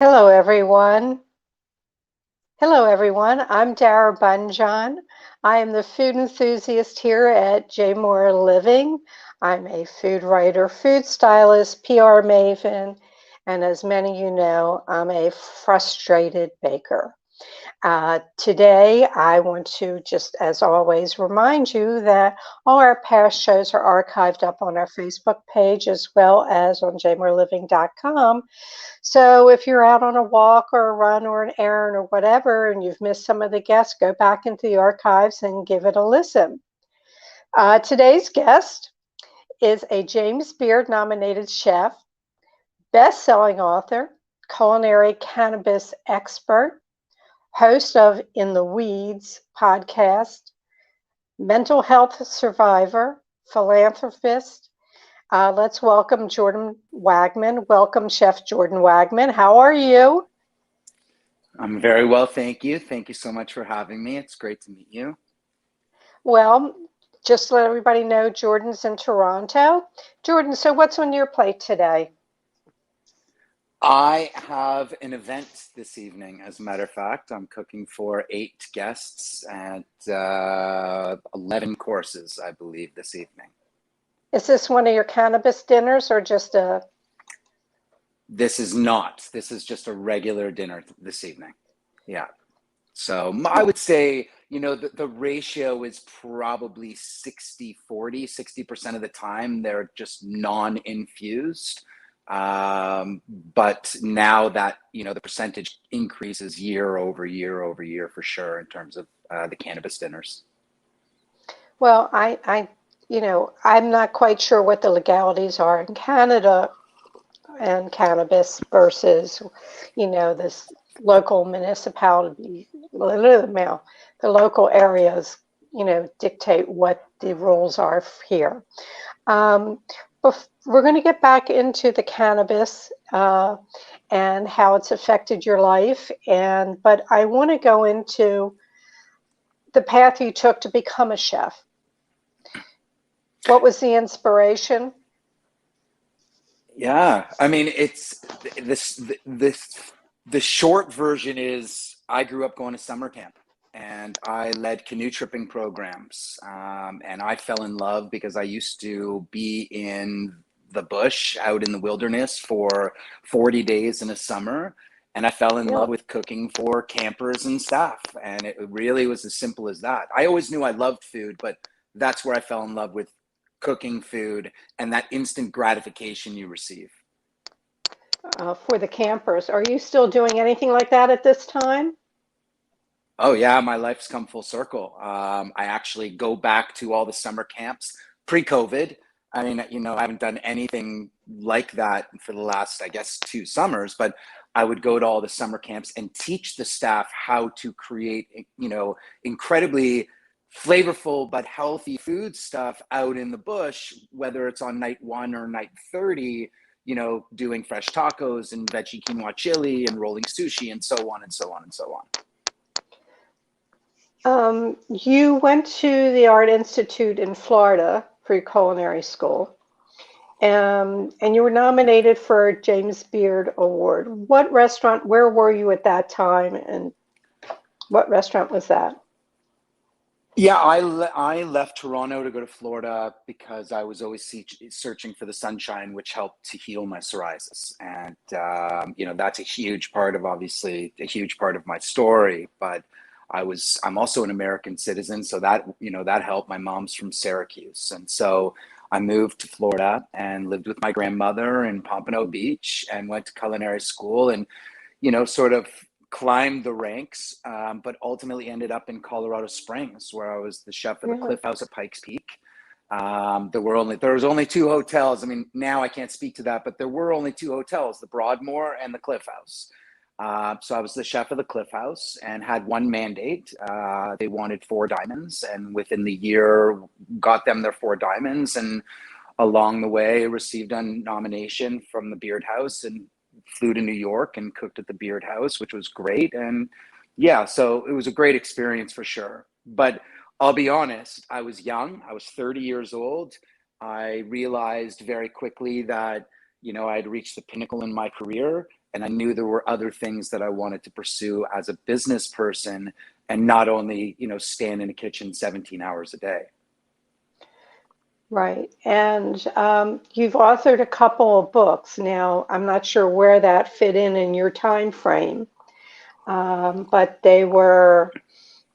Hello, everyone. Hello, everyone. I'm Dara Bunjon. I am the food enthusiast here at J Moore Living. I'm a food writer, food stylist, PR maven, and as many of you know, I'm a frustrated baker. Today, I want to just, as always, remind you that all our past shows are archived up on our Facebook page as well as on jmoreliving.com. So if you're out on a walk or a run or an errand or whatever, and you've missed some of the guests, go back into the archives and give it a listen. Today's guest is a James Beard nominated chef, best-selling author, culinary cannabis expert, host of In the Weeds podcast, mental health survivor, philanthropist. Let's welcome Jordan Wagman. Welcome, Chef Jordan Wagman. How are you? I'm very well, thank you. Thank you so much for having me. It's great to meet you. Well, just to let everybody know, Jordan's in Toronto. Jordan, so what's on your plate today? I have an event this evening, as a matter of fact. I'm cooking for 8 guests at 11 courses, I believe, this evening. Is this one of your cannabis dinners or just a... This is not. This is just a regular dinner this evening. Yeah. So I would say, the ratio is probably 60-40, 60% of the time they're just non-infused. But now that, the percentage increases year over year over year for sure in terms of the cannabis dinners. Well, I'm not quite sure what the legalities are in Canada and cannabis versus, this local municipality, the local areas, dictate what the rules are here. We're going to get back into the cannabis and how it's affected your life, but I want to go into the path you took to become a chef. What was the inspiration? Yeah, I mean, it's the short version is I grew up going to summer camp and I led canoe tripping programs. And I fell in love because I used to be in the bush out in the wilderness for 40 days in a summer. And I fell in love Really? with cooking for campers and staff. And it really was as simple as that. I always knew I loved food, but that's where I fell in love with cooking food and that instant gratification you receive. For the campers. Are you still doing anything like that at this time? Oh yeah, my life's come full circle. I actually go back to all the summer camps pre-COVID. I mean, I haven't done anything like that for the last, I guess, 2 summers, but I would go to all the summer camps and teach the staff how to create, incredibly flavorful but healthy food stuff out in the bush, whether it's on night 1 or night 30, doing fresh tacos and veggie quinoa chili and rolling sushi and so on and so on and so on. You went to the Art Institute in Florida for your culinary school, and you were nominated for a James Beard Award. Where were you at that time, and what restaurant was that? Yeah, I left Toronto to go to Florida because I was always searching for the sunshine, which helped to heal my psoriasis. And, that's obviously a huge part of my story. But I'm also an American citizen. So that helped. My mom's from Syracuse. And so I moved to Florida and lived with my grandmother in Pompano Beach and went to culinary school and, sort of climbed the ranks, but ultimately ended up in Colorado Springs, where I was the chef of the Really? Cliff House at Pikes Peak. There was only 2 hotels. I mean, now I can't speak to that, but there were only 2 hotels: the Broadmoor and the Cliff House. So I was the chef of the Cliff House and had one mandate. They wanted 4 diamonds, and within the year, got them their 4 diamonds. And along the way, received a nomination from the Beard House and flew to New York and cooked at the Beard House, which was great. And yeah, so it was a great experience for sure. But I'll be honest, I was young. I was 30 years old. I realized very quickly that, I had reached the pinnacle in my career And I knew there were other things that I wanted to pursue as a business person, and not only, stand in a kitchen 17 hours a day. Right. And you've authored a couple of books. Now, I'm not sure where that fit in your time frame, but they were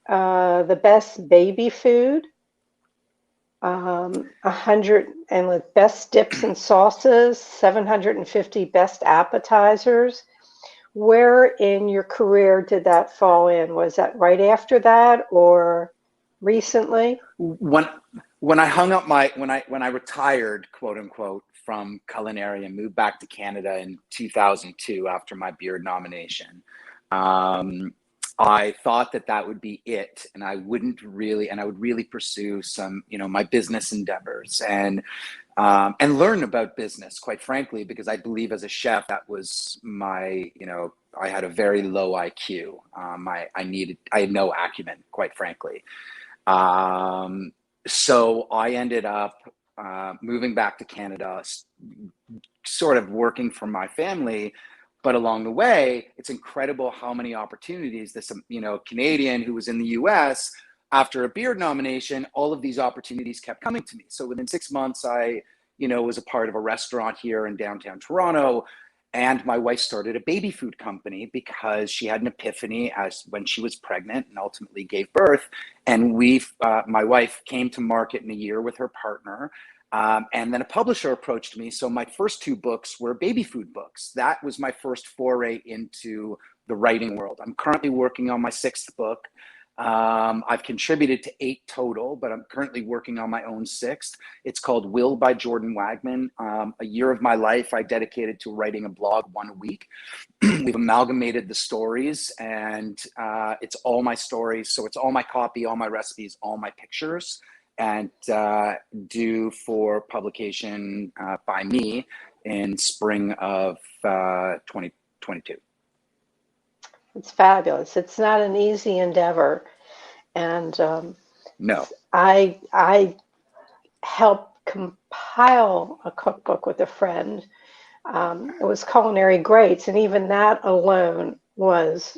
the best baby food, 100 and with best dips and sauces, 750 best appetizers. Where in your career did that fall in? Was that right after that or recently? When I hung up when I retired, quote unquote, from Culinary and moved back to Canada in 2002 after my beard nomination, I thought that would be it, and I would really pursue some, my business endeavors and learn about business, quite frankly, because I believe as a chef, that was my, I had a very low IQ. I had no acumen, quite frankly. So I ended up moving back to Canada, sort of working for my family. But along the way, it's incredible how many opportunities this, Canadian who was in the US after a beard nomination, all of these opportunities kept coming to me. So within 6 months, I, was a part of a restaurant here in downtown Toronto. And my wife started a baby food company because she had an epiphany as when she was pregnant and ultimately gave birth. And my wife came to market in a year with her partner. And then a publisher approached me. So my first two books were baby food books. That was my first foray into the writing world. I'm currently working on my sixth book. I've contributed to 8 total, but I'm currently working on my own sixth. It's called Will by Jordan Wagman. A year of my life I dedicated to writing a blog 1 a week. We've amalgamated the stories, and it's all my stories. So it's all my copy, all my recipes, all my pictures, and due for publication by me in spring of 2022. It's fabulous. It's not an easy endeavor. And No. I helped compile a cookbook with a friend. It was Culinary Greats, and even that alone was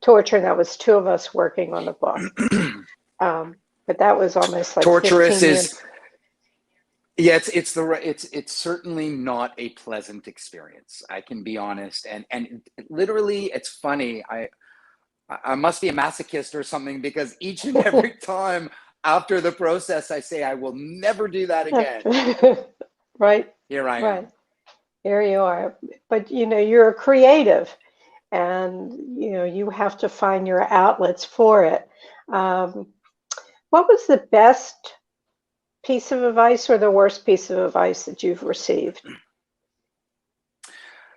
torture. And that was 2 of us working on the book. But that was almost like Torturous 15 years. Yeah, it's certainly not a pleasant experience. I can be honest, and literally, it's funny. I must be a masochist or something, because each and every time after the process, I say I will never do that again. Right, Here I right. am. Here you are. But you're a creative, and you have to find your outlets for it. Um, what was the best piece of advice or the worst piece of advice that you've received?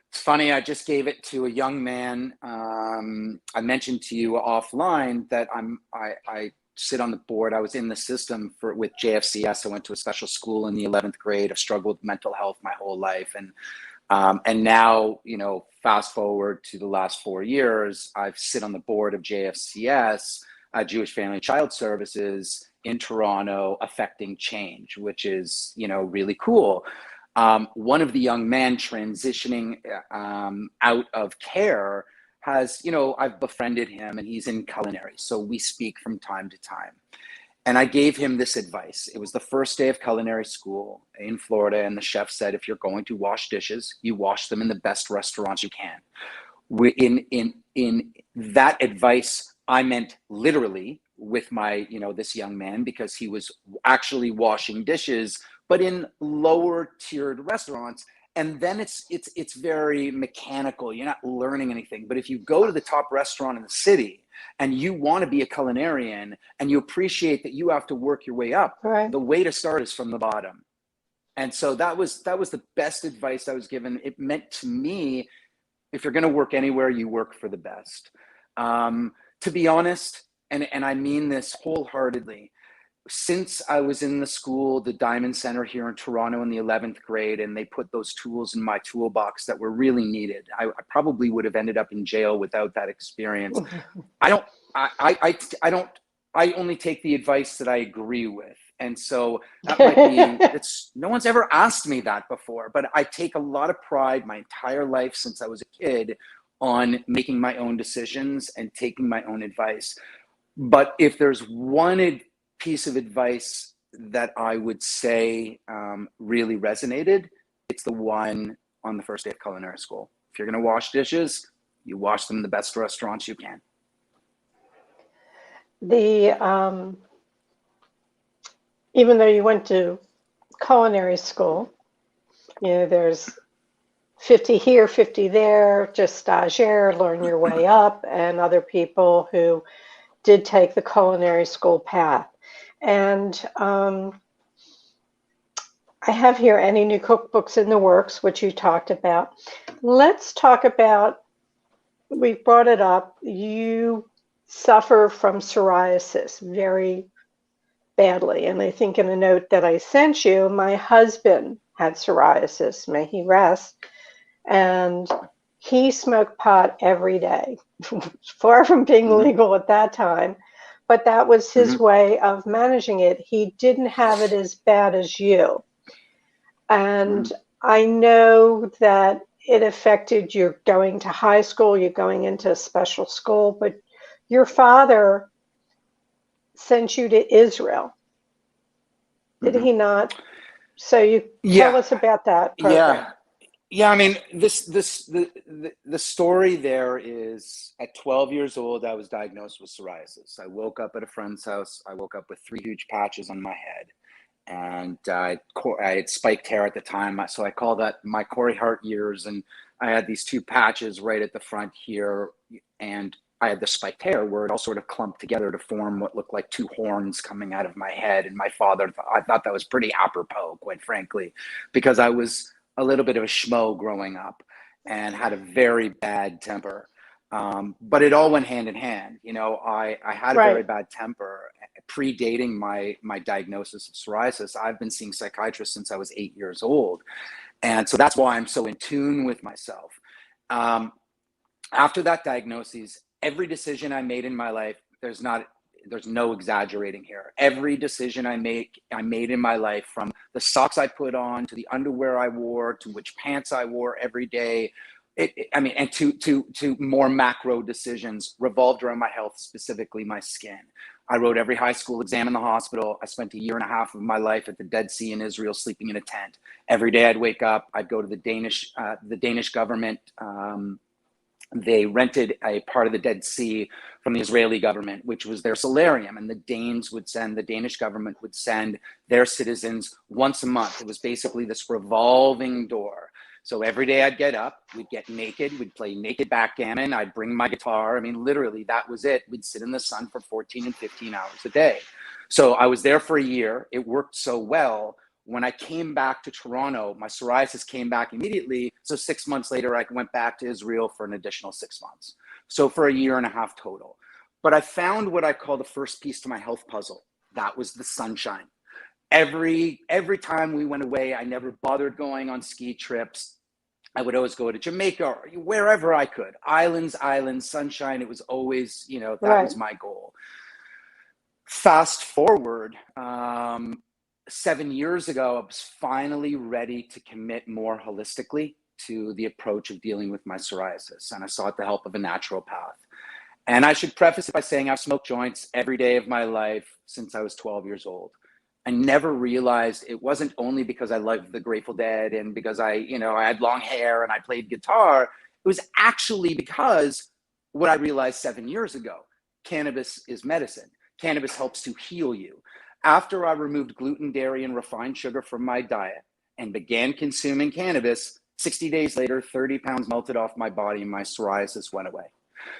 It's funny. I just gave it to a young man. I mentioned to you offline that I sit on the board. I was in the system with JFCS. I went to a special school in the 11th grade. I've struggled with mental health my whole life, and now, fast forward to the last 4 years, I've sit on the board of JFCS, Jewish Family and Child Services in Toronto, affecting change, which is, really cool. One of the young men transitioning out of care has, I've befriended him, and he's in Culinary. So we speak from time to time. And I gave him this advice. It was the first day of culinary school in Florida, and the chef said, if you're going to wash dishes, you wash them in the best restaurants you can. In that advice, I meant literally with my, this young man, because he was actually washing dishes, but in lower tiered restaurants. And then it's very mechanical. You're not learning anything. But if you go to the top restaurant in the city and you want to be a culinarian and you appreciate that you have to work your way up, Right. the way to start is from the bottom. And so that was the best advice I was given. It meant to me, if you're going to work anywhere, you work for the best. To be honest, and I mean this wholeheartedly, since I was in the school, the Diamond Center here in Toronto in the 11th grade, and they put those tools in my toolbox that were really needed, I probably would have ended up in jail without that experience. I only take the advice that I agree with. And so that might be, it's, no one's ever asked me that before, but I take a lot of pride my entire life since I was a kid on making my own decisions and taking my own advice. But if there's one piece of advice that I would say really resonated, it's the one on the first day of culinary school. If you're going to wash dishes, you wash them in the best restaurants you can. The even though you went to culinary school, there's 50 here, 50 there, just stagiaire, learn your way up, and other people who did take the culinary school path. And I have here any new cookbooks in the works, which you talked about. Let's talk about, we brought it up, you suffer from psoriasis very badly. And I think in a note that I sent you, my husband had psoriasis, may he rest, and he smoked pot every day, far from being legal at that time. But that was his way of managing it. He didn't have it as bad as you. And I know that it affected you going to high school, you're going into special school, but your father sent you to Israel. Did he not? So you tell us about that program. Yeah. I mean, the story there is at 12 years old, I was diagnosed with psoriasis. I woke up at a friend's house. I woke up with 3 huge patches on my head, and I had spiked hair at the time. So I call that my Corey Hart years. And I had these 2 patches right at the front here, and I had the spiked hair where it all sort of clumped together to form what looked like 2 horns coming out of my head. And my father, I thought that was pretty apropos, quite frankly, because I was a little bit of a schmo growing up and had a very bad temper. But it all went hand in hand. I had a very bad temper predating my diagnosis of psoriasis. I've been seeing psychiatrists since I was 8 years old. And so that's why I'm so in tune with myself. After that diagnosis, every decision I made in my life, there's no exaggerating here. Every decision I made in my life, from the socks I put on to the underwear I wore to which pants I wore every day, and to more macro decisions, revolved around my health, specifically my skin. I wrote every high school exam in the hospital. I spent 1.5 years of my life at the Dead Sea in Israel, sleeping in a tent. Every day I'd wake up, I'd go to the Danish government. They rented a part of the Dead Sea from the Israeli government, which was their solarium. And the Danish government would send their citizens once a month. It was basically this revolving door. So every day I'd get up, we'd get naked, we'd play naked backgammon, I'd bring my guitar. I mean, literally, that was it. We'd sit in the sun for 14 and 15 hours a day. So I was there for a year. It worked so well. When I came back to Toronto, my psoriasis came back immediately. So 6 months later, I went back to Israel for an additional 6 months. So for 1.5 years total. But I found what I call the first piece to my health puzzle. That was the sunshine. Every time we went away, I never bothered going on ski trips. I would always go to Jamaica or wherever I could. Islands, sunshine. It was always, that was my goal. Fast forward, 7 years ago, I was finally ready to commit more holistically to the approach of dealing with my psoriasis. And I sought the help of a naturopath. And I should preface it by saying I've smoked joints every day of my life since I was 12 years old. I never realized it wasn't only because I loved the Grateful Dead and because I had long hair and I played guitar. It was actually because what I realized 7 years ago: cannabis is medicine. Cannabis helps to heal you. After I removed gluten, dairy, and refined sugar from my diet and began consuming cannabis, 60 days later, 30 pounds melted off my body and my psoriasis went away.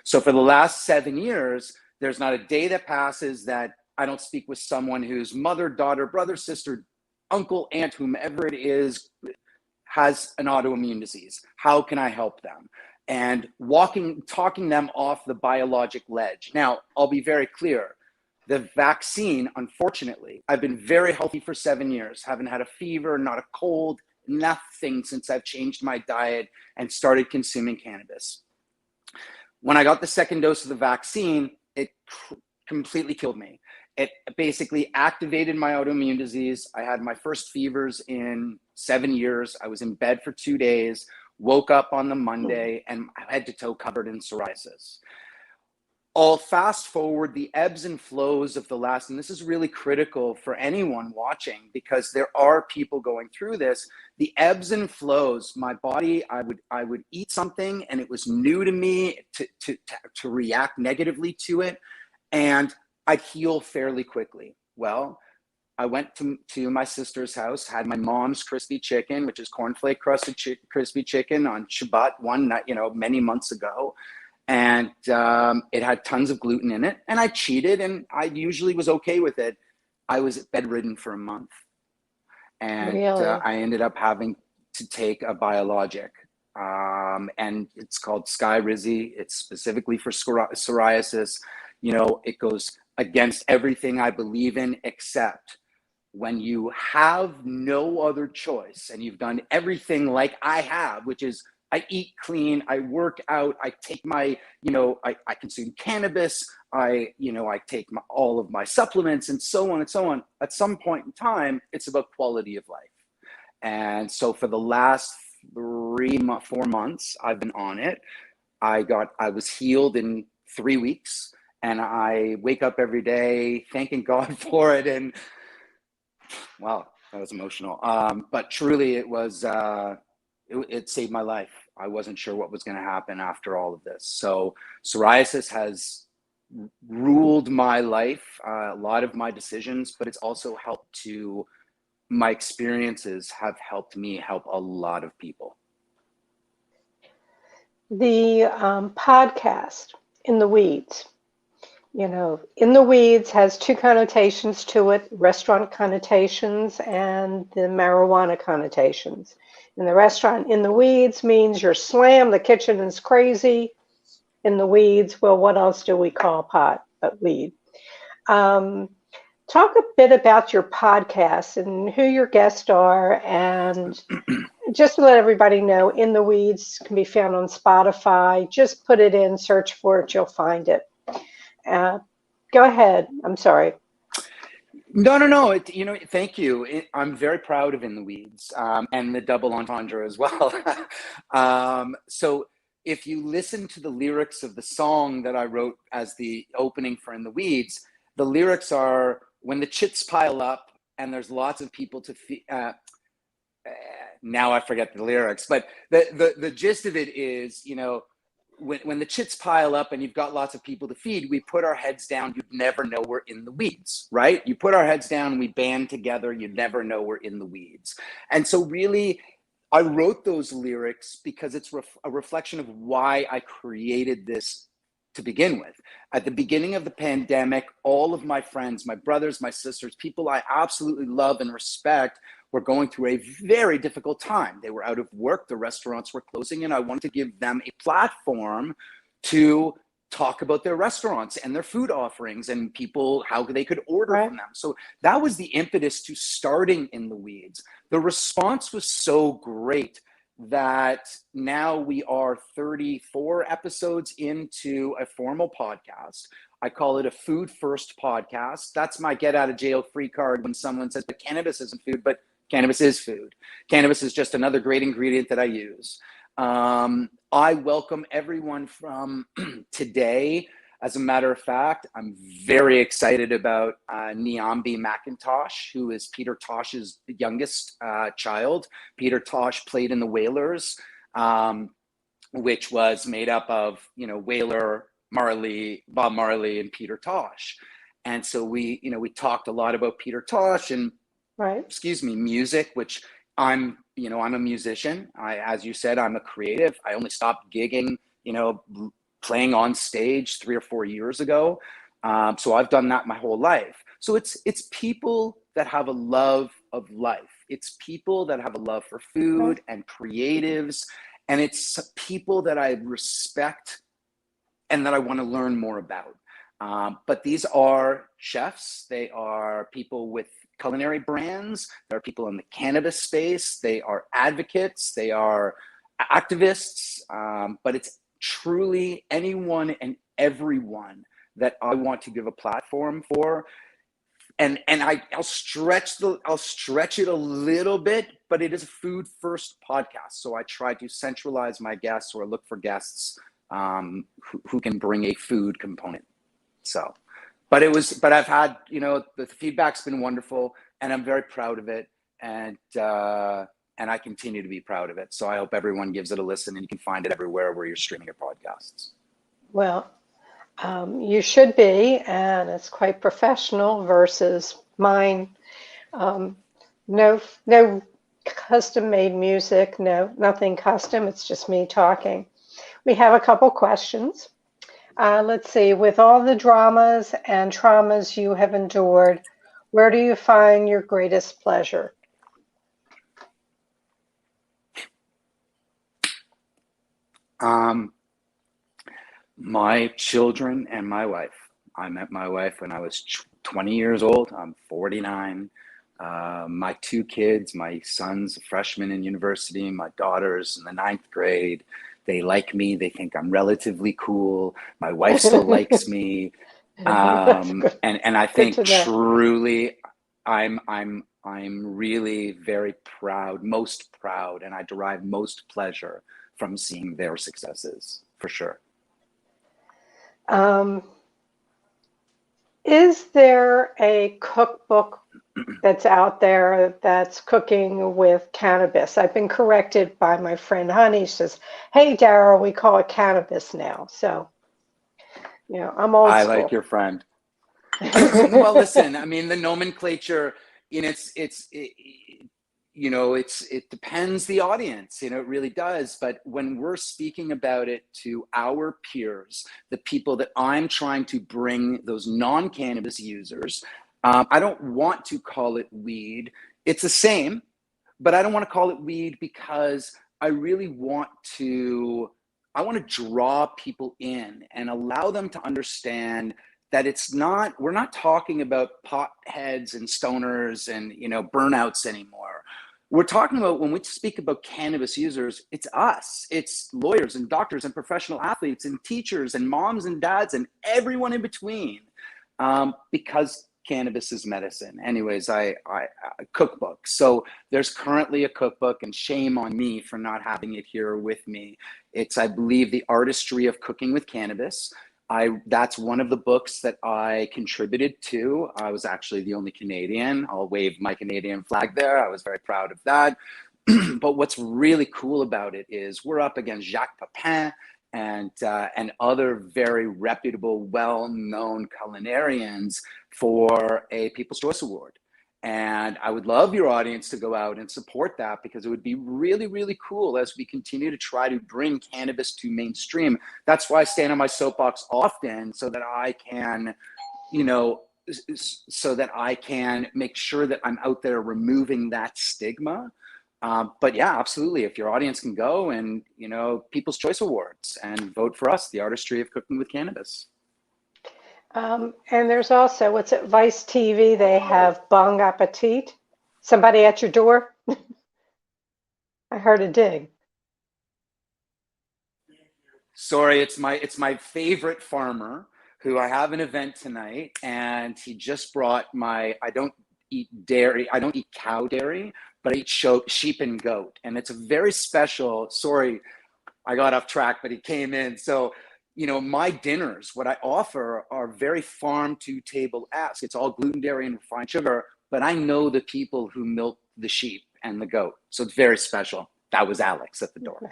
So for the last 7 years, there's not a day that passes that I don't speak with someone whose mother, daughter, brother, sister, uncle, aunt, whomever it is, has an autoimmune disease. How can I help them? And talking them off the biologic ledge. Now, I'll be very clear. The vaccine, unfortunately, I've been very healthy for 7 years. Haven't had a fever, not a cold, nothing since I've changed my diet and started consuming cannabis. When I got the second dose of the vaccine, it completely killed me. it basically activated my autoimmune disease. I had my first fevers in 7 years. I was in bed for 2 days, woke up on the Monday, and head to toe covered in psoriasis. I'll fast forward the ebbs and flows of the last, and this is really critical for anyone watching because there are people going through this. The ebbs and flows, my body, I would eat something and it was new to me to react negatively to it, and I'd heal fairly quickly. Well, I went to my sister's house, had my mom's crispy chicken, which is cornflake crusted crispy chicken on Shabbat one night, many months ago. And it had tons of gluten in it. And I cheated, and I usually was okay with it. I was bedridden for a month. And Really? I ended up having to take a biologic. And it's called Skyrizi. It's specifically for psoriasis. It goes against everything I believe in, except when you have no other choice and you've done everything like I have, which is I eat clean, I work out, I take my, I consume cannabis, I take all of my supplements and so on and so on. At some point in time, it's about quality of life. And so for the last 4 months, I've been on it. I was healed in 3 weeks, and I wake up every day thanking God for it. And wow, that was emotional. But truly it was, it saved my life. I wasn't sure what was going to happen after all of this. So psoriasis has ruled my life, a lot of my decisions, but it's also my experiences have helped me help a lot of people. The podcast, In the Weeds, In the Weeds has two connotations to it, restaurant connotations and the marijuana connotations. In the restaurant, In the Weeds means you're slammed, the kitchen is crazy. In the weeds, well, what else do we call pot but weed? Talk a bit about your podcast and who your guests are, and just to let everybody know, In the Weeds can be found on Spotify. Just put it in, search for it, you'll find it. Go ahead. I'm sorry. No. Thank you. I'm very proud of In the Weeds, and the double entendre as well. So if you listen to the lyrics of the song that I wrote as the opening for In the Weeds, the lyrics are, when the chits pile up and there's lots of people to feed. Now I forget the lyrics, but the gist of it is, when the chits pile up and you've got lots of people to feed, we put our heads down. You'd never know we're in the weeds, right? You put our heads down and we band together. You'd never know we're in the weeds. And so really, I wrote those lyrics because it's a reflection of why I created this to begin with. At the beginning of the pandemic, all of my friends, my brothers, my sisters, people I absolutely love and respect were going through a very difficult time. They were out of work, the restaurants were closing, and I wanted to give them a platform to talk about their restaurants and their food offerings and people, how they could order from them. So that was the impetus to starting In the Weeds. The response was so great that now we are 34 episodes into a formal podcast. I call it a food first podcast. That's my get out of jail free card when someone says, but cannabis isn't food, but cannabis is food. Cannabis is just another great ingredient that I use. I welcome everyone from today. As a matter of fact, I'm very excited about Niambi McIntosh, who is Peter Tosh's youngest child. Peter Tosh played in the Whalers, which was made up of, Whaler, Marley, Bob Marley, and Peter Tosh. And so we talked a lot about Peter Tosh and, music, which I'm a musician. As you said, I'm a creative. I only stopped gigging, playing on stage 3 or 4 years ago. So I've done that my whole life. So it's people that have a love of life. It's people that have a love for food and creatives. And it's people that I respect and that I want to learn more about. But these are chefs. They are people with culinary brands. There are people in the cannabis space. They are advocates. They are activists. But it's truly anyone and everyone that I want to give a platform for. I'll stretch it a little bit, but it is a food first podcast. So I try to centralize my guests or look for guests who can bring a food component. So, but I've had, the feedback's been wonderful, and I'm very proud of it. And I continue to be proud of it. So I hope everyone gives it a listen, and you can find it everywhere where you're streaming your podcasts. Well, you should be, and it's quite professional versus mine. No custom made music, nothing custom. It's just me talking. We have a couple questions. Let's see, with all the dramas and traumas you have endured, where do you find your greatest pleasure? My children and my wife. I met my wife when I was 20 years old. I'm 49. My two kids, my son's a freshman in university, my daughter's in the 9th grade. They like me. They think I'm relatively cool. My wife still likes me. And I think truly I'm really very proud, most proud, and I derive most pleasure from seeing their successes, for sure. Is there a cookbook that's out there that's cooking with cannabis? I've been corrected by my friend Honey. She says, "Hey, Dara, we call it cannabis now." So, I'm old school. I like your friend. Well, listen, I mean, the nomenclature, it depends the audience, it really does. But when we're speaking about it to our peers, the people that I'm trying to bring, those non-cannabis users, I don't want to call it weed. It's the same, but I don't want to call it weed because I really want to draw people in and allow them to understand that we're not talking about potheads and stoners and, burnouts anymore. We're talking about, when we speak about cannabis users, it's us. It's lawyers and doctors and professional athletes and teachers and moms and dads and everyone in between, because cannabis is medicine. Anyways, I cookbook. So there's currently a cookbook, and shame on me for not having it here with me. It's, I believe, The Artistry of Cooking with Cannabis. That's one of the books that I contributed to. I was actually the only Canadian. I'll wave my Canadian flag there. I was very proud of that. But what's really cool about it is we're up against Jacques Pepin and other very reputable, well-known culinarians for a People's Choice Award. And I would love your audience to go out and support that, because it would be really, really cool as we continue to try to bring cannabis to mainstream. That's why I stand on my soapbox often, so that I can, make sure that I'm out there removing that stigma. But yeah, absolutely. If your audience can go and, People's Choice Awards and vote for us, The Artistry of Cooking with Cannabis. And there's also, what's it, Vice TV, they have Bon Appetit. Somebody at your door? I heard a dig. Sorry, it's my favorite farmer, who I have an event tonight, and he just brought I don't eat dairy, I don't eat cow dairy, but I eat sheep and goat. And it's a very special, sorry, I got off track, but he came in. So, my dinners, what I offer are very farm to table-esque. It's all gluten, dairy, and refined sugar, but I know the people who milk the sheep and the goat. So it's very special. That was Alex at the door.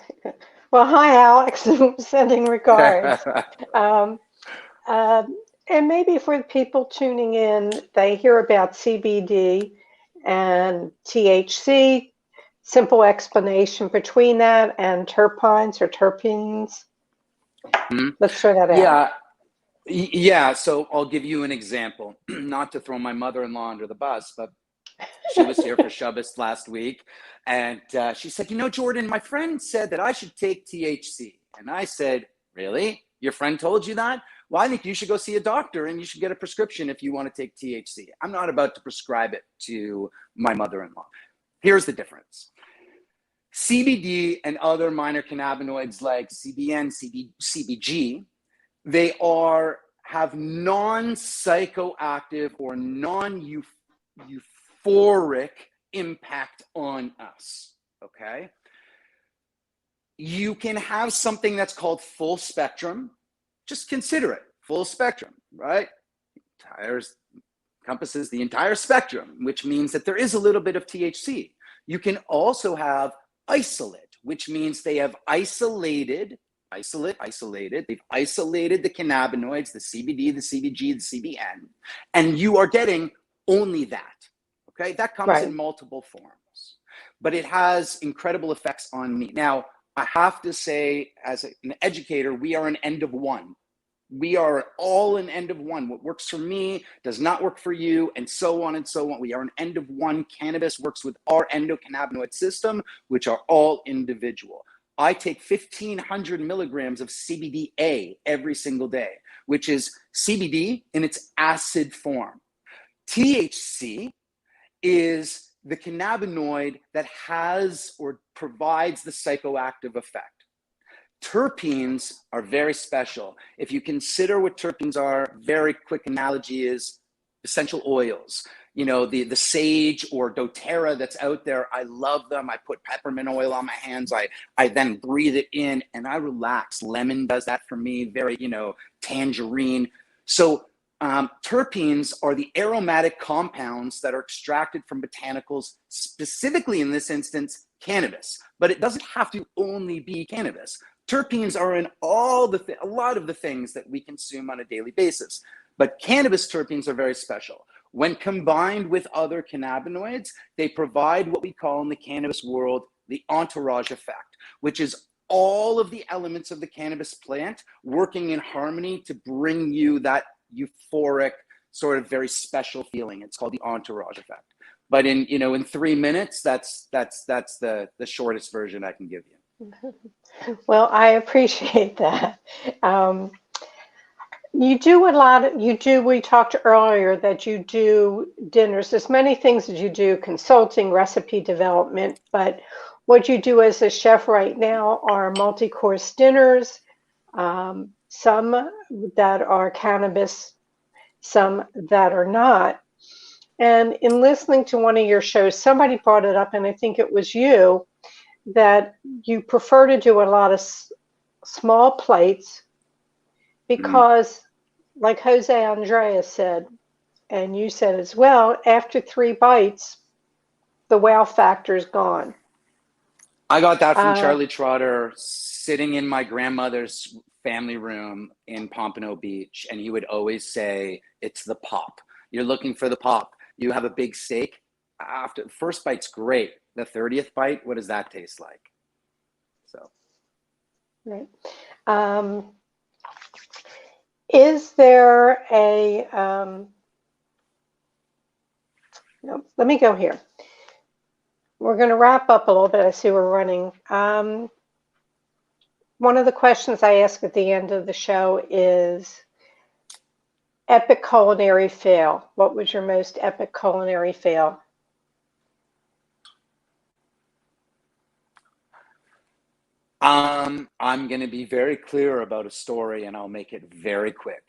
Well, hi, Alex. Sending regards. And maybe for the people tuning in, they hear about CBD and THC. Simple explanation between that and terpenes or terpenes. Mm-hmm. Let's try that out. Yeah. So I'll give you an example, not to throw my mother-in-law under the bus, but she was here for Shabbos last week, and she said, Jordan, my friend said that I should take THC. And I said, really? Your friend told you that? Well, I think you should go see a doctor, and you should get a prescription if you want to take THC. I'm not about to prescribe it to my mother-in-law. Here's the difference. CBD and other minor cannabinoids like CBN, CBG, they are have non-psychoactive or non-euphoric impact on us, okay? You can have something that's called full spectrum. Just consider it, full spectrum, right? Tires encompasses the entire spectrum, which means that there is a little bit of THC. You can also have isolate, which means they have isolated, they've isolated the cannabinoids, the CBD, the CBG, the CBN, and you are getting only that, okay? That comes Right. in multiple forms, but it has incredible effects on me. Now, I have to say, as an educator, we are an end of one. We are all an end of one. What works for me does not work for you, and so on and so on. We are an end of one. Cannabis works with our endocannabinoid system, which are all individual. I take 1,500 milligrams of CBDA every single day, which is CBD in its acid form. THC is the cannabinoid that has or provides the psychoactive effect. Terpenes are very special. If you consider what terpenes are, very quick analogy is essential oils. You know, the sage or doTERRA that's out there, I love them. I put peppermint oil on my hands. I then breathe it in and I relax. Lemon does that for me, very, tangerine. So terpenes are the aromatic compounds that are extracted from botanicals, specifically in this instance, cannabis. But it doesn't have to only be cannabis. Terpenes are in a lot of the things that we consume on a daily basis. But cannabis terpenes are very special. When combined with other cannabinoids, they provide what we call in the cannabis world the entourage effect, which is all of the elements of the cannabis plant working in harmony to bring you that euphoric, sort of very special feeling. It's called the entourage effect. But in 3 minutes, that's the shortest version I can give you. Well, I appreciate that. We talked earlier that you do dinners. There's many things that you do, consulting, recipe development, but what you do as a chef right now are multi-course dinners, some that are cannabis, some that are not. And in listening to one of your shows, somebody brought it up, and I think it was you, that you prefer to do a lot of small plates because, like Jose Andres said, and you said as well, after 3 bites, the wow factor is gone. I got that from Charlie Trotter sitting in my grandmother's family room in Pompano Beach, and he would always say, it's the pop. You're looking for the pop. You have a big steak. After the first bite's great. The 30th bite, what does that taste like? So, right. Is there a no, let me go here. We're going to wrap up a little bit. I see we're running. One of the questions I ask at the end of the show is epic culinary fail. What was your most epic culinary fail? I'm going to be very clear about a story, and I'll make it very quick.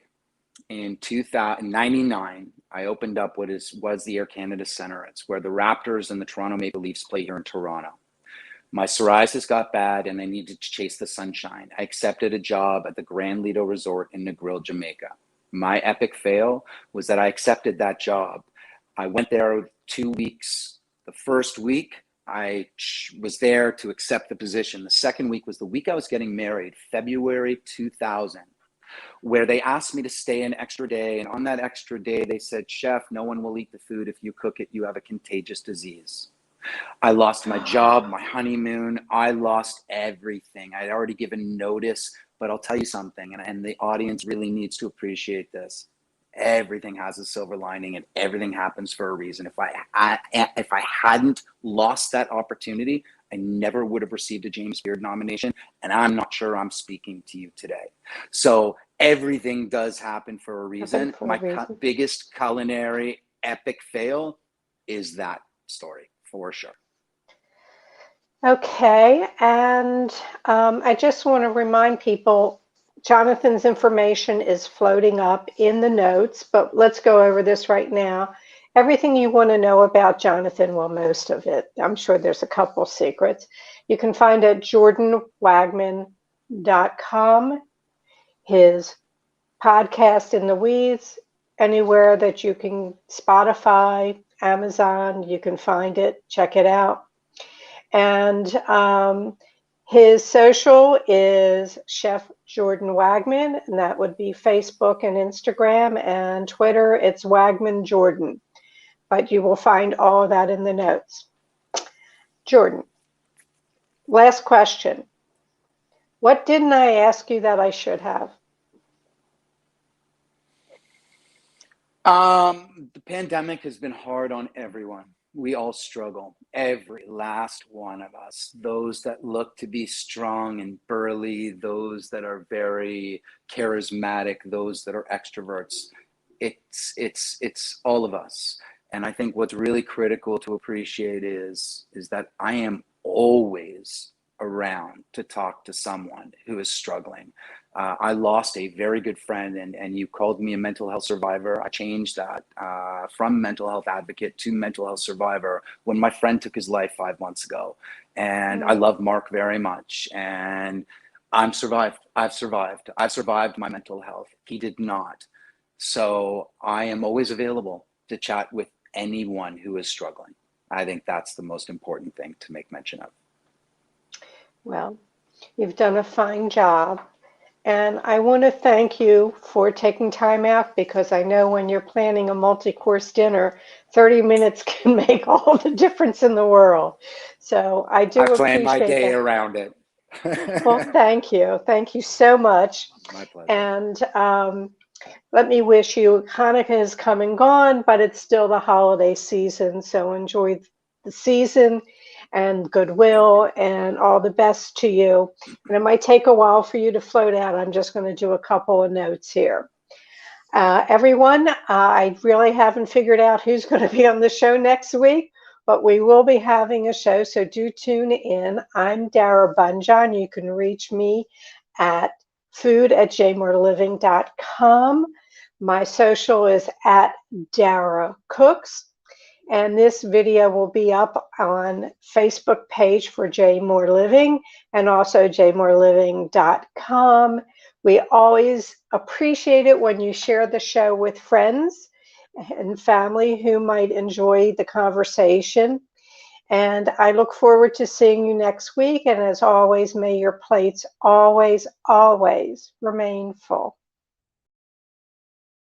In 1999, I opened up what was the Air Canada Centre. It's where the Raptors and the Toronto Maple Leafs play here in Toronto. My psoriasis got bad, and I needed to chase the sunshine. I accepted a job at the Grand Lido Resort in Negril, Jamaica. My epic fail was that I accepted that job. I went there 2 weeks. The first week, I was there to accept the position. The second week was the week I was getting married, February 2000, where they asked me to stay an extra day. And on that extra day, they said, chef, no one will eat the food. If you cook it, you have a contagious disease. I lost my job, my honeymoon. I lost everything. I'd already given notice, but I'll tell you something, and the audience really needs to appreciate this. Everything has a silver lining, and everything happens for a reason. If I hadn't lost that opportunity, I never would have received a James Beard nomination, and I'm not sure I'm speaking to you today. So everything does happen for a reason. My biggest culinary epic fail is that story, for sure. Okay, and I just want to remind people Jonathan's information is floating up in the notes, but let's go over this right now. Everything you want to know about Jonathan, well, most of it. I'm sure there's a couple secrets. You can find at jordanwagman.com, his podcast In the Weeds, anywhere that you can, Spotify, Amazon, you can find it, check it out. And his social is Chef Jordan Wagman, and that would be Facebook and Instagram, and Twitter, it's Wagman Jordan. But you will find all of that in the notes. Jordan, last question. What didn't I ask you that I should have? The pandemic has been hard on everyone. We all struggle, every last one of us. Those that look to be strong and burly, those that are very charismatic, those that are extroverts. It's all of us. And I think what's really critical to appreciate is that I am always around to talk to someone who is struggling. I lost a very good friend, and you called me a mental health survivor. I changed that from mental health advocate to mental health survivor when my friend took his life 5 months ago. And I love Mark very much. And I've survived my mental health. He did not. So I am always available to chat with anyone who is struggling. I think that's the most important thing to make mention of. Well, you've done a fine job. And I want to thank you for taking time out, because I know when you're planning a multi-course dinner, 30 minutes can make all the difference in the world. So I do plan my appreciate day that. around it. Well, thank you. Thank you so much. My pleasure. And let me wish you, Hanukkah has come and gone, but it's still the holiday season. So enjoy the season and goodwill, and all the best to you. And it might take a while for you to float out. I'm just going to do a couple of notes here. Everyone, I really haven't figured out who's going to be on the show next week, but we will be having a show, so do tune in. I'm Dara Bunjon. You can reach me at food@jmoreliving.com. My social is at Dara Cooks. And this video will be up on Facebook page for J More Living, and also jmoreliving.com. We always appreciate it when you share the show with friends and family who might enjoy the conversation. And I look forward to seeing you next week. And as always, may your plates always, always remain full.